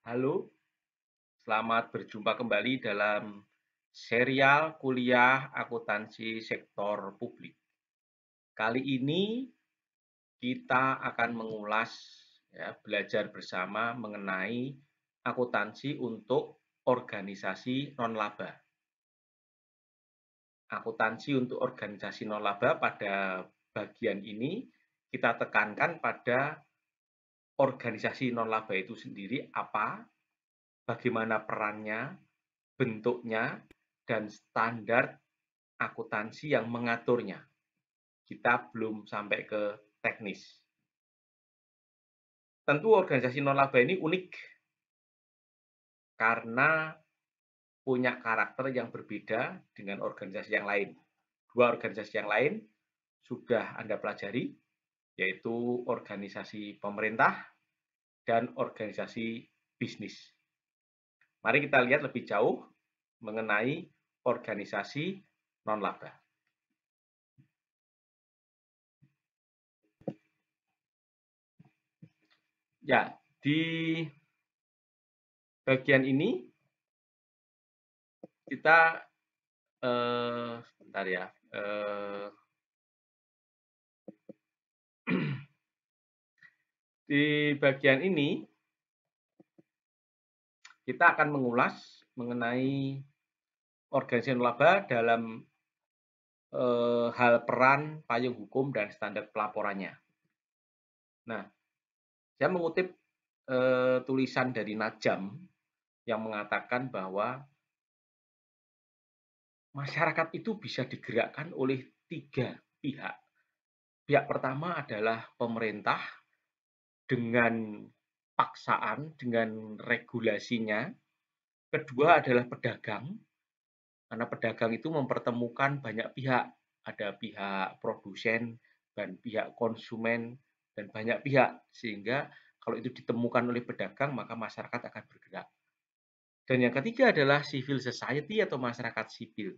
Halo, selamat berjumpa kembali dalam serial kuliah akuntansi sektor publik. Kali ini kita akan mengulas belajar bersama mengenai akuntansi untuk organisasi non-laba. Akuntansi untuk organisasi non-laba pada bagian ini kita tekankan pada organisasi non-laba itu sendiri apa, bagaimana perannya, bentuknya, dan standar akuntansi yang mengaturnya. Kita belum sampai ke teknis. Tentu organisasi non-laba ini unik karena punya karakter yang berbeda dengan organisasi yang lain. Dua organisasi yang lain sudah Anda pelajari, yaitu organisasi pemerintah dan organisasi bisnis. Mari kita lihat lebih jauh mengenai organisasi non-laba. Ya, di bagian ini kita sebentar ya. Di bagian ini kita akan mengulas mengenai organisasi laba dalam hal peran, payung hukum, dan standar pelaporannya. Nah, saya mengutip tulisan dari Najam yang mengatakan bahwa masyarakat itu bisa digerakkan oleh 3 pihak. Pihak pertama adalah pemerintah dengan paksaan, dengan regulasinya. Kedua adalah pedagang, karena pedagang itu mempertemukan banyak pihak. Ada pihak produsen dan pihak konsumen dan banyak pihak. Sehingga kalau itu ditemukan oleh pedagang, maka masyarakat akan bergerak. Dan yang ketiga adalah civil society atau masyarakat sipil.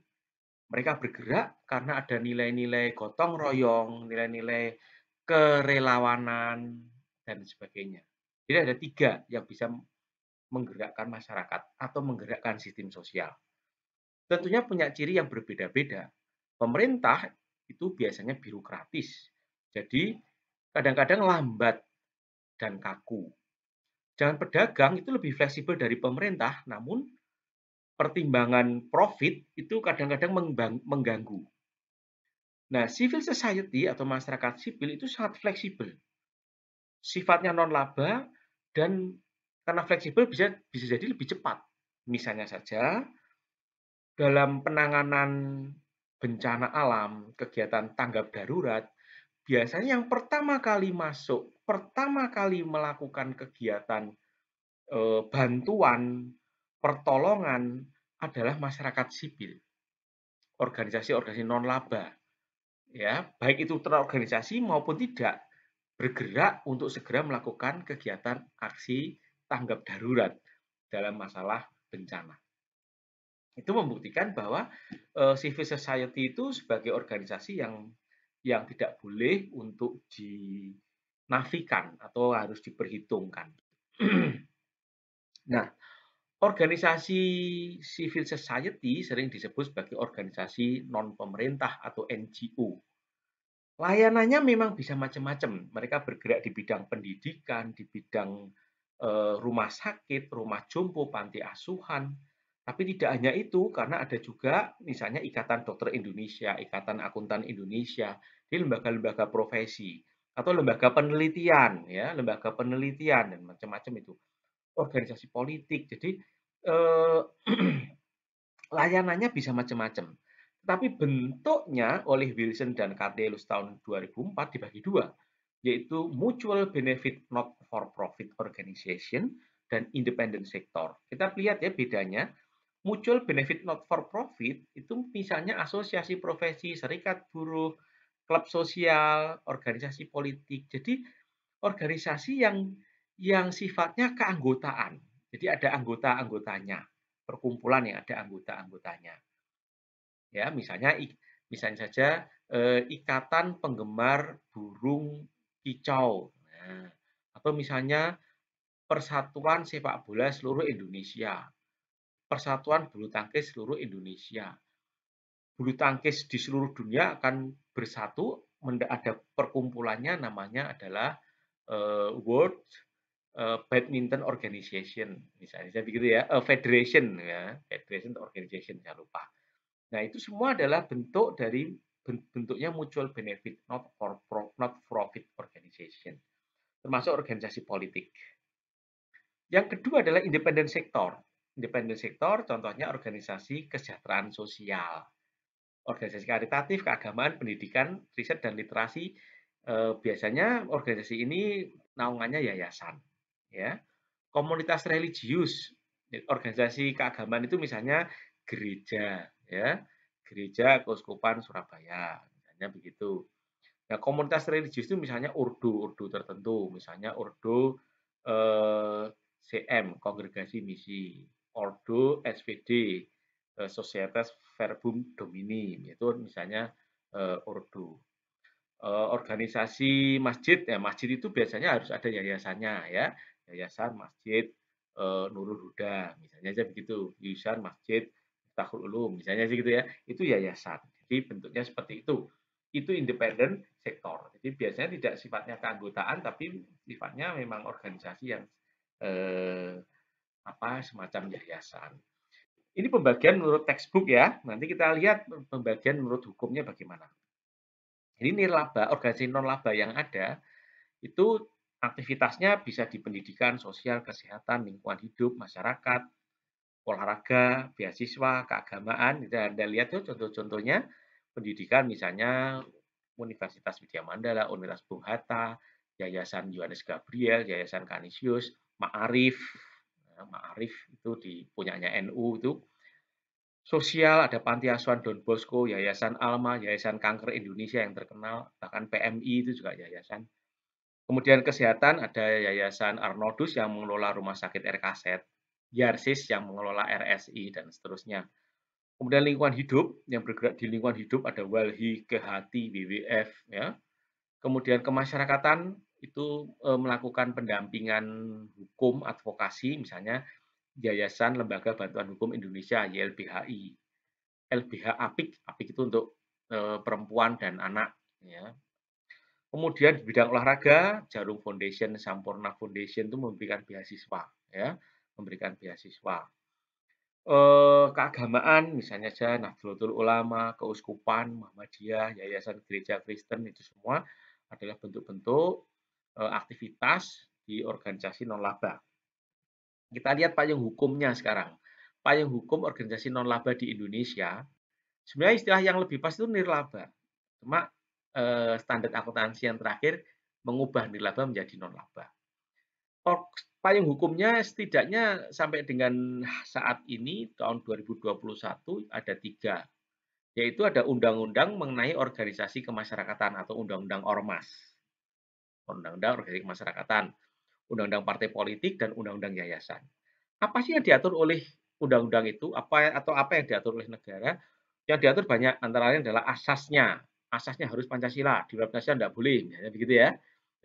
Mereka bergerak karena ada nilai-nilai gotong royong, nilai-nilai kerelawanan, dan sebagainya. Jadi ada 3 yang bisa menggerakkan masyarakat atau menggerakkan sistem sosial. Tentunya punya ciri yang berbeda-beda. Pemerintah itu biasanya birokratis, jadi kadang-kadang lambat dan kaku. Jangan pedagang itu lebih fleksibel dari pemerintah, namun pertimbangan profit itu kadang-kadang mengganggu. Nah, civil society atau masyarakat sipil itu sangat fleksibel. Sifatnya non-laba dan karena fleksibel bisa jadi lebih cepat. Misalnya saja dalam penanganan bencana alam, kegiatan tanggap darurat, biasanya yang pertama kali masuk, pertama kali melakukan kegiatan bantuan, pertolongan adalah masyarakat sipil, organisasi-organisasi non-laba, ya, baik itu terorganisasi maupun tidak, bergerak untuk segera melakukan kegiatan aksi tanggap darurat dalam masalah bencana. Itu membuktikan bahwa civil society itu sebagai organisasi yang tidak boleh untuk dinafikan atau harus diperhitungkan. Nah, organisasi civil society sering disebut sebagai organisasi non pemerintah atau NGO. Layanannya memang bisa macam-macam. Mereka bergerak di bidang pendidikan, di bidang rumah sakit, rumah jompo, panti asuhan. Tapi tidak hanya itu, karena ada juga misalnya Ikatan Dokter Indonesia, Ikatan Akuntan Indonesia, di lembaga-lembaga profesi atau lembaga penelitian, ya, lembaga penelitian dan macam-macam itu. Organisasi politik. Jadi eh, layanannya bisa macam-macam. Tapi bentuknya oleh Wilson dan Cattellus tahun 2004 dibagi dua, yaitu Mutual Benefit Not for Profit Organization dan Independent Sector. Kita lihat ya bedanya. Mutual Benefit Not for Profit itu misalnya asosiasi profesi, serikat buruh, klub sosial, organisasi politik. Jadi organisasi yang sifatnya keanggotaan. Jadi ada anggota-anggotanya, perkumpulan yang ada anggota-anggotanya. Ya, misalnya saja ikatan penggemar burung kicau. Nah, atau misalnya Persatuan Sepak Bola Seluruh Indonesia, Persatuan Bulu Tangkis Seluruh Indonesia. Bulu tangkis di seluruh dunia akan bersatu, ada perkumpulannya namanya adalah World Badminton Organization, misalnya begitu ya, Federation ya, Federation Organization, jangan lupa. Nah, itu semua adalah bentuk dari bentuknya mutual benefit, not profit organization, termasuk organisasi politik. Yang kedua adalah independen sektor. Independen sektor contohnya organisasi kesejahteraan sosial, organisasi karitatif, keagamaan, pendidikan, riset dan literasi. Biasanya organisasi ini naungannya yayasan, ya. Komunitas religius, organisasi keagamaan itu misalnya gereja, ya, gereja Keuskupan Surabaya, misalnya begitu. Nah, komunitas religius itu misalnya urdu tertentu, misalnya urdu CM, Kongregasi Misi, ordo SVD, Societas Verbum Domini, itu misalnya urdu. Organisasi masjid, ya masjid itu biasanya harus ada yayasannya ya, yayasan masjid Nurul Huda, misalnya aja begitu, yayasan masjid Miftahul Ulum, misalnya gitu ya, itu yayasan. Jadi bentuknya seperti itu. Itu independen sektor. Jadi biasanya tidak sifatnya keanggotaan, tapi sifatnya memang organisasi yang semacam yayasan. Ini pembagian menurut textbook ya. Nanti kita lihat pembagian menurut hukumnya bagaimana. Jadi nirlaba, organisasi non-laba yang ada, itu aktivitasnya bisa di pendidikan, sosial, kesehatan, lingkungan hidup, masyarakat, olahraga, beasiswa, keagamaan. Anda lihat tuh contoh-contohnya, pendidikan misalnya Universitas Widya Mandala, Universitas Bung Hatta, Yayasan Yohanes Gabriel, Yayasan Kanisius, Ma'arif. Ma'arif itu punyanya NU itu. Sosial, ada Panti Asuhan Don Bosco, Yayasan Alma, Yayasan Kanker Indonesia yang terkenal, bahkan PMI itu juga yayasan. Kemudian kesehatan, ada Yayasan Arnoldus yang mengelola Rumah Sakit RKZ, Yarsis yang mengelola RSI, dan seterusnya. Kemudian lingkungan hidup, yang bergerak di lingkungan hidup ada Walhi, Kehati, WWF. Ya. Kemudian kemasyarakatan, itu melakukan pendampingan hukum, advokasi, misalnya Yayasan Lembaga Bantuan Hukum Indonesia, YLBHI. LBH Apik, Apik itu untuk perempuan dan anak. Ya. Kemudian di bidang olahraga, Jarum Foundation, Sampurna Foundation itu memberikan beasiswa, ya, memberikan beasiswa. Keagamaan, misalnya saja Nahdlatul Ulama, Keuskupan, Muhammadiyah, Yayasan Gereja Kristen, itu semua adalah bentuk-bentuk aktivitas di organisasi non-laba. Kita lihat payung hukumnya sekarang. Payung hukum organisasi non-laba di Indonesia, sebenarnya istilah yang lebih pas itu nirlaba. Cuma standar akuntansi yang terakhir mengubah nirlaba menjadi non-laba. Payung hukumnya setidaknya sampai dengan saat ini, tahun 2021, ada 3. Yaitu ada undang-undang mengenai organisasi kemasyarakatan atau undang-undang ormas. Undang-undang organisasi kemasyarakatan, undang-undang partai politik, dan undang-undang yayasan. Apa sih yang diatur oleh undang-undang itu? Apa yang diatur oleh negara? Yang diatur banyak, antara lain adalah asasnya. Asasnya harus Pancasila, di luar Pancasila tidak boleh, misalnya begitu ya.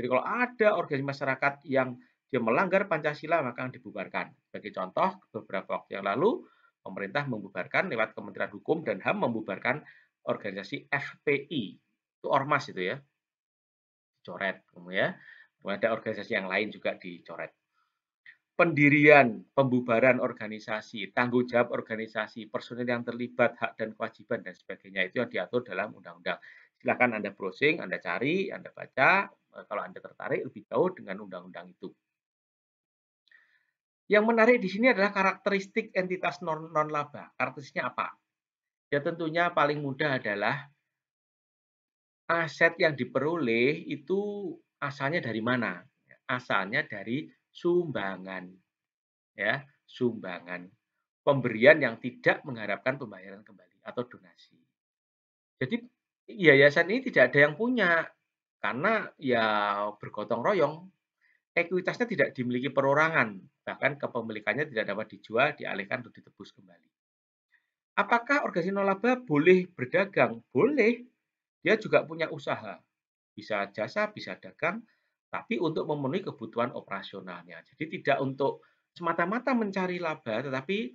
Jadi kalau ada organisasi masyarakat yang dia melanggar Pancasila, maka dibubarkan. Sebagai contoh, beberapa waktu yang lalu, pemerintah membubarkan lewat Kementerian Hukum dan HAM membubarkan organisasi FPI. Itu ormas itu ya, dicoret. Kemudian ada organisasi yang lain juga dicoret. Pendirian, pembubaran organisasi, tanggung jawab organisasi, personil yang terlibat, hak dan kewajiban, dan sebagainya. Itu yang diatur dalam undang-undang. Silakan Anda browsing, Anda cari, Anda baca, kalau Anda tertarik lebih jauh dengan undang-undang itu. Yang menarik di sini adalah karakteristik entitas non-laba. Karakteristiknya apa? Ya tentunya paling mudah adalah aset yang diperoleh itu asalnya dari mana? Asalnya dari sumbangan. Ya, sumbangan. Pemberian yang tidak mengharapkan pembayaran kembali atau donasi. Jadi yayasan ini tidak ada yang punya karena ya bergotong royong. Ekuitasnya tidak dimiliki perorangan, bahkan kepemilikannya tidak dapat dijual, dialihkan untuk ditebus kembali. Apakah organisasi nolaba boleh berdagang? Boleh. Dia juga punya usaha. Bisa jasa, bisa dagang, tapi untuk memenuhi kebutuhan operasionalnya. Jadi tidak untuk semata-mata mencari laba, tetapi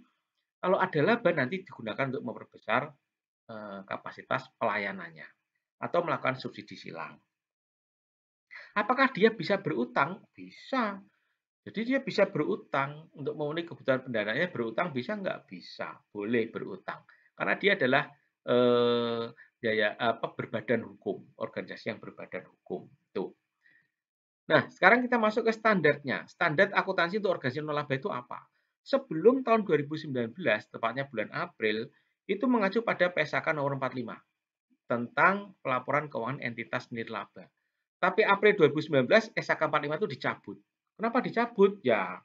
kalau ada laba nanti digunakan untuk memperbesar kapasitas pelayanannya atau melakukan subsidi silang. Apakah dia bisa berutang? Bisa. Jadi dia bisa berutang untuk memenuhi kebutuhan pendanaannya. Berutang bisa nggak? Bisa, boleh berutang. Karena dia adalah berbadan hukum, organisasi yang berbadan hukum. Tuh. Nah, sekarang kita masuk ke standarnya. Standar akuntansi untuk organisasi nolaba itu apa? Sebelum tahun 2019, tepatnya bulan April, itu mengacu pada PSAK nomor 45 tentang pelaporan keuangan entitas nirlaba. Tapi April 2019 SAK 45 itu dicabut. Kenapa dicabut? Ya,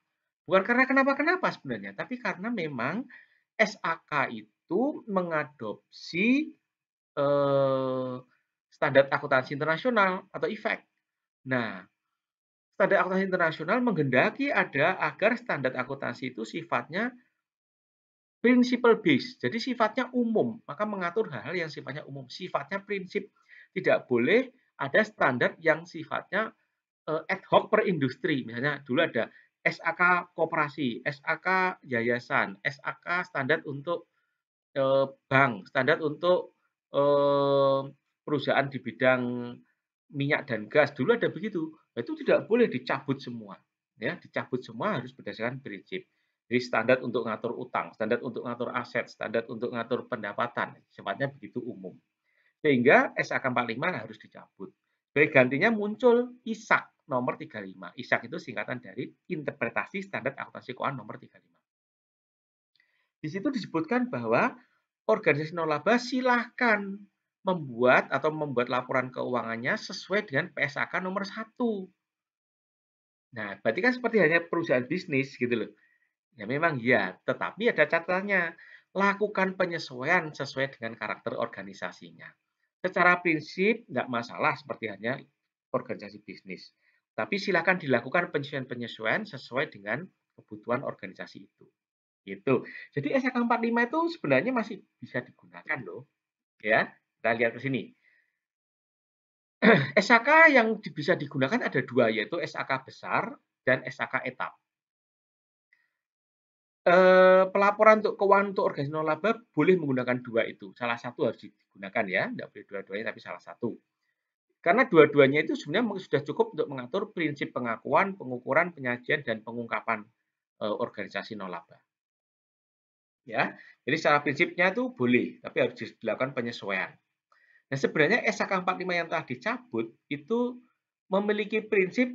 bukan karena kenapa-kenapa sebenarnya, tapi karena memang SAK itu mengadopsi standar akuntansi internasional atau IFAC. Nah, standar akuntansi internasional menghendaki agar standar akuntansi itu sifatnya principle based, jadi sifatnya umum, maka mengatur hal-hal yang sifatnya umum, sifatnya prinsip. Tidak boleh ada standar yang sifatnya ad hoc per industri. Misalnya dulu ada SAK koperasi, SAK yayasan, SAK standar untuk bank, standar untuk perusahaan di bidang minyak dan gas. Dulu ada begitu. Nah, itu tidak boleh dicabut semua. Ya, dicabut semua harus berdasarkan prinsip. Jadi standar untuk ngatur utang, standar untuk ngatur aset, standar untuk ngatur pendapatan, sifatnya begitu umum. Sehingga SAK 45 harus dicabut. Sebagai gantinya muncul ISAK nomor 35. ISAK itu singkatan dari Interpretasi Standar Akuntansi Keuangan nomor 35. Di situ disebutkan bahwa organisasi nolaba silahkan membuat laporan keuangannya sesuai dengan PSAK nomor 1. Nah, berarti kan seperti hanya perusahaan bisnis gitu loh. Ya memang ya, tetapi ada catatannya. Lakukan penyesuaian sesuai dengan karakter organisasinya. Secara prinsip nggak masalah seperti hanya organisasi bisnis. Tapi silakan dilakukan penyesuaian-penyesuaian sesuai dengan kebutuhan organisasi itu. Gitu. Jadi SK 45 itu sebenarnya masih bisa digunakan loh. Ya, kita lihat ke sini. SAK yang bisa digunakan ada dua, yaitu SAK besar dan SAK etap. Pelaporan untuk keuangan untuk organisasi nolaba boleh menggunakan dua itu. Salah satu harus digunakan ya, tidak boleh dua-duanya tapi salah satu. Karena dua-duanya itu sebenarnya sudah cukup untuk mengatur prinsip pengakuan, pengukuran, penyajian, dan pengungkapan organisasi nolaba. Ya, jadi secara prinsipnya itu boleh, tapi harus dilakukan penyesuaian. Nah, sebenarnya SAK 45 yang telah dicabut itu memiliki prinsip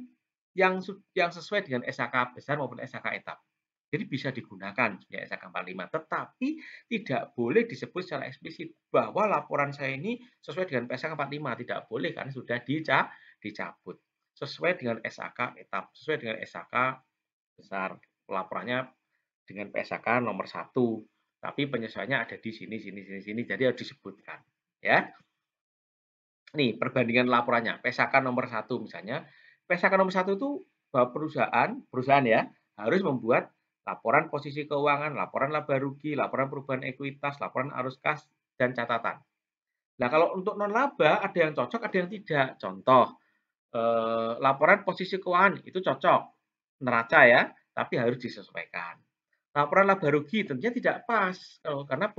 yang sesuai dengan SAK besar maupun SAK etap. Jadi bisa digunakan ya SAK 45, tetapi tidak boleh disebut secara eksplisit bahwa laporan saya ini sesuai dengan SAK 45, tidak boleh karena sudah dicabut. Sesuai dengan SAK etap, sesuai dengan SAK besar. Laporannya dengan PSAK nomor 1, tapi penyesuaiannya ada di sini, sini, sini, sini, jadi harus disebutkan. Ya. Nih, perbandingan laporannya, PSAK nomor 1 misalnya, PSAK nomor 1 itu bahwa perusahaan ya, harus membuat laporan posisi keuangan, laporan laba rugi, laporan perubahan ekuitas, laporan arus kas, dan catatan. Nah, kalau untuk non laba ada yang cocok, ada yang tidak. Contoh, laporan posisi keuangan itu cocok, neraca ya, tapi harus disesuaikan. Laporan laba rugi tentunya tidak pas, karena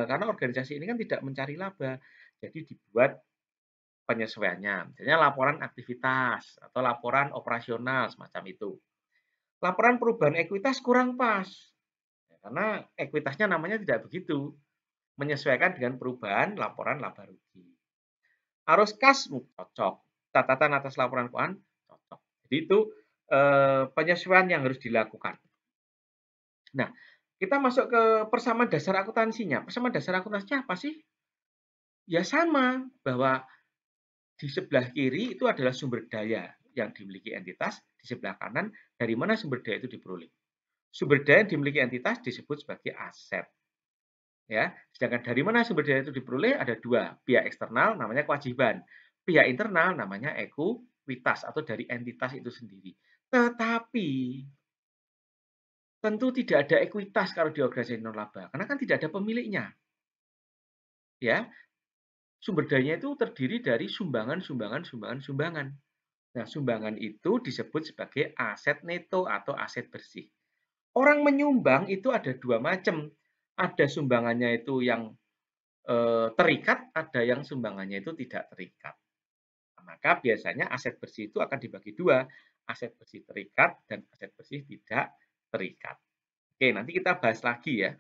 karena organisasi ini kan tidak mencari laba, jadi dibuat penyesuaiannya. Misalnya laporan aktivitas atau laporan operasional semacam itu. Laporan perubahan ekuitas kurang pas, ya, karena ekuitasnya namanya tidak begitu, menyesuaikan dengan perubahan laporan laba rugi. Arus kas cocok, catatan atas laporan keuangan cocok. Jadi itu penyesuaian yang harus dilakukan. Nah, kita masuk ke persamaan dasar akuntansinya. Persamaan dasar akuntansinya apa sih? Ya sama, bahwa di sebelah kiri itu adalah sumber daya yang dimiliki entitas, di sebelah kanan dari mana sumber daya itu diperoleh. Sumber daya yang dimiliki entitas disebut sebagai aset. Ya, sedangkan dari mana sumber daya itu diperoleh ada dua, pihak eksternal namanya kewajiban, pihak internal namanya ekuitas atau dari entitas itu sendiri. Tetapi tentu tidak ada ekuitas kalau di organisasi non-laba, karena kan tidak ada pemiliknya. Ya, sumber dayanya itu terdiri dari sumbangan. Nah, sumbangan itu disebut sebagai aset neto atau aset bersih. Orang menyumbang itu ada dua macam. Ada sumbangannya itu yang terikat, ada yang sumbangannya itu tidak terikat. Nah, maka biasanya aset bersih itu akan dibagi dua, aset bersih terikat dan aset bersih tidak terikat. Oke, nanti kita bahas lagi ya.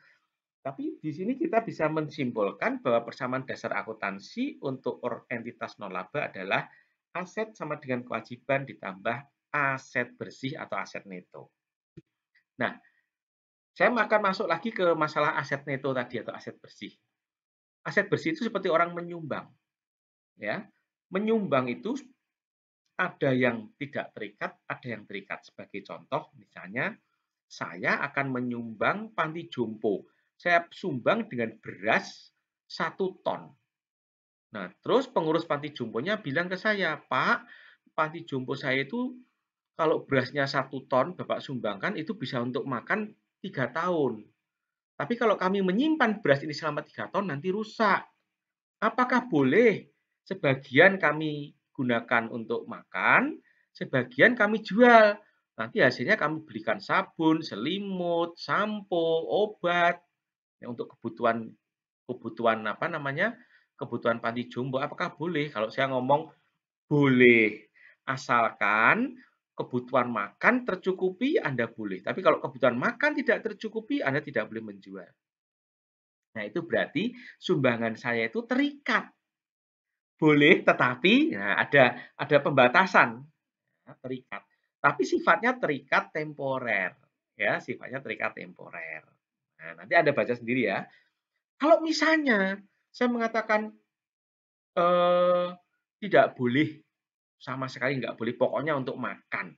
Tapi di sini kita bisa menyimpulkan bahwa persamaan dasar akuntansi untuk entitas non-laba adalah aset sama dengan kewajiban ditambah aset bersih atau aset neto. Nah, saya akan masuk lagi ke masalah aset neto tadi atau aset bersih. Aset bersih itu seperti orang menyumbang, ya. Menyumbang itu ada yang tidak terikat, ada yang terikat. Sebagai contoh, misalnya saya akan menyumbang panti jompo. Saya sumbang dengan beras 1 ton. Nah, terus pengurus panti jomponya bilang ke saya, Pak, panti jompo saya itu kalau berasnya 1 ton Bapak sumbangkan itu bisa untuk makan 3 tahun. Tapi kalau kami menyimpan beras ini selama 3 tahun nanti rusak. Apakah boleh sebagian kami gunakan untuk makan, sebagian kami jual? Nanti hasilnya kami belikan sabun, selimut, sampo, obat ya, untuk kebutuhan kebutuhan apa namanya? Kebutuhan panti jompo. Apakah boleh? Kalau saya ngomong boleh, asalkan kebutuhan makan tercukupi Anda boleh. Tapi kalau kebutuhan makan tidak tercukupi Anda tidak boleh menjual. Nah, itu berarti sumbangan saya itu terikat. Boleh, tetapi nah ada pembatasan, ya, terikat. Tapi sifatnya terikat temporer, ya, sifatnya terikat temporer. Nah, nanti Anda baca sendiri ya. Kalau misalnya saya mengatakan, eee, tidak boleh, sama sekali nggak boleh, pokoknya untuk makan.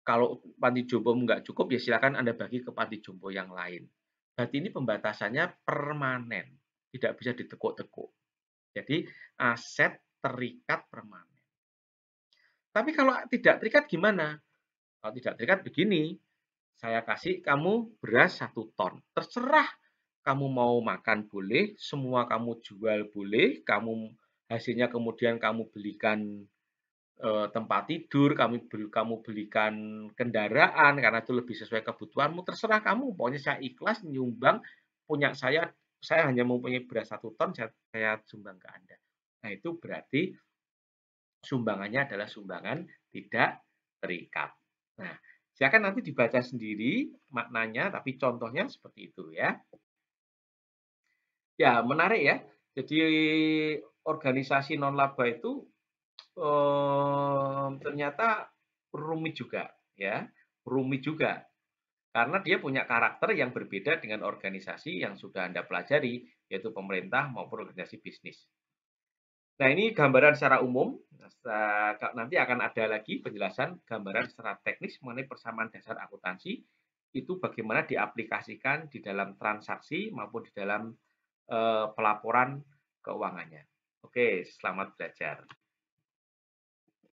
Kalau panti jompo nggak cukup, ya silakan Anda bagi ke panti jompo yang lain. Berarti ini pembatasannya permanen, tidak bisa ditekuk-tekuk. Jadi aset terikat permanen. Tapi kalau tidak terikat gimana? Kalau tidak terikat begini, saya kasih kamu beras 1 ton. Terserah kamu mau makan boleh, semua kamu jual boleh, hasilnya kemudian kamu belikan tempat tidur, kamu belikan kendaraan karena itu lebih sesuai kebutuhanmu, terserah kamu. Pokoknya saya ikhlas nyumbang punya saya hanya mempunyai beras 1 ton, saya sumbang ke Anda. Nah, itu berarti sumbangannya adalah sumbangan tidak terikat. Nah, silakan nanti dibaca sendiri maknanya, tapi contohnya seperti itu ya. Ya, menarik ya. Jadi organisasi non laba itu ternyata rumit juga ya, rumit juga. Karena dia punya karakter yang berbeda dengan organisasi yang sudah Anda pelajari, yaitu pemerintah maupun organisasi bisnis. Nah, ini gambaran secara umum. Nanti akan ada lagi penjelasan gambaran secara teknis mengenai persamaan dasar akuntansi, itu bagaimana diaplikasikan di dalam transaksi maupun di dalam pelaporan keuangannya. Oke, selamat belajar.